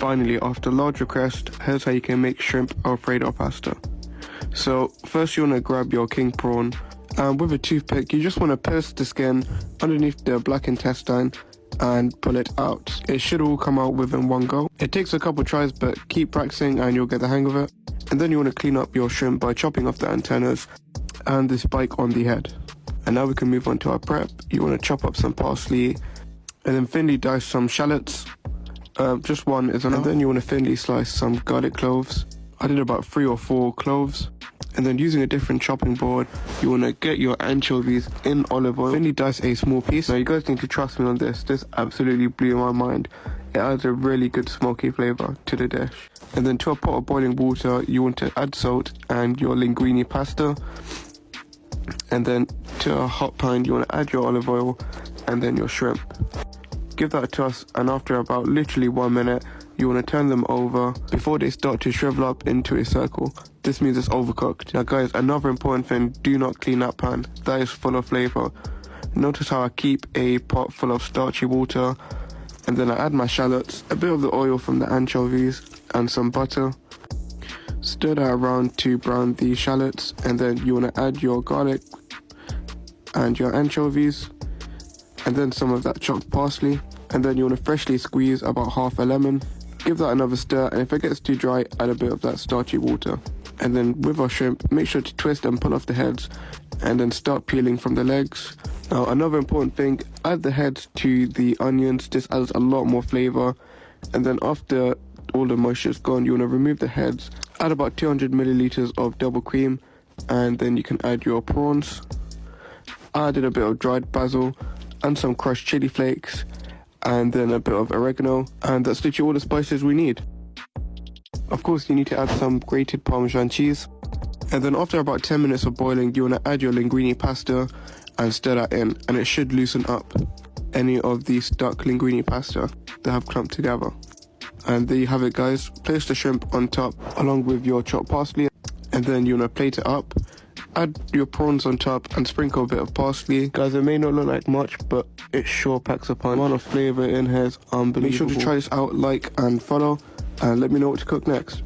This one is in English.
Finally, after large request, here's how you can make shrimp Alfredo pasta. So first you want to grab your king prawn, and with a toothpick you just want to pierce the skin underneath the black intestine and pull it out. It should all come out within one go. It takes a couple tries, but keep practicing and you'll get the hang of it. And then you want to clean up your shrimp by chopping off the antennas and the spike on the head. And now we can move on to our prep. You want to chop up some parsley and then thinly dice some shallots. Just one is enough. And then you want to thinly slice some garlic cloves. I did about 3 or 4 cloves. And then using a different chopping board, you want to get your anchovies in olive oil. Thinly dice a small piece. Now you guys need to trust me on this. This absolutely blew my mind. It adds a really good smoky flavour to the dish. And then to a pot of boiling water, you want to add salt and your linguine pasta. And then to a hot pan, you want to add your olive oil and then your shrimp. Give that a toss, and after about literally 1 minute, you want to turn them over before they start to shrivel up into a circle. This means it's overcooked. Now guys, another important thing, do not clean that pan. That is full of flavour. Notice how I keep a pot full of starchy water, and then I add my shallots, a bit of the oil from the anchovies, and some butter. Stir that around to brown the shallots, and then you want to add your garlic and your anchovies, and then some of that chopped parsley, and then you want to freshly squeeze about half a lemon. Give that another stir, and if it gets too dry, add a bit of that starchy water. And then with our shrimp, make sure to twist and pull off the heads, and then start peeling from the legs. Now another important thing, add the heads to the onions. This adds a lot more flavour. And then after all the moisture is gone, you want to remove the heads, add about 200 milliliters of double cream, and then you can add your prawns. I added a bit of dried basil and some crushed chili flakes, and then a bit of oregano, and that's literally all the spices we need. Of course, you need to add some grated Parmesan cheese. And then after about 10 minutes of boiling, you want to add your linguine pasta and stir that in, and it should loosen up any of the stuck linguine pasta that have clumped together. And there you have it guys. Place the shrimp on top along with your chopped parsley, and then you want to plate it up. Add your prawns on top and sprinkle a bit of parsley. Guys, it may not look like much, but it sure packs a punch. The amount of flavour in here is unbelievable. Make sure to try this out, like and follow, and let me know what to cook next.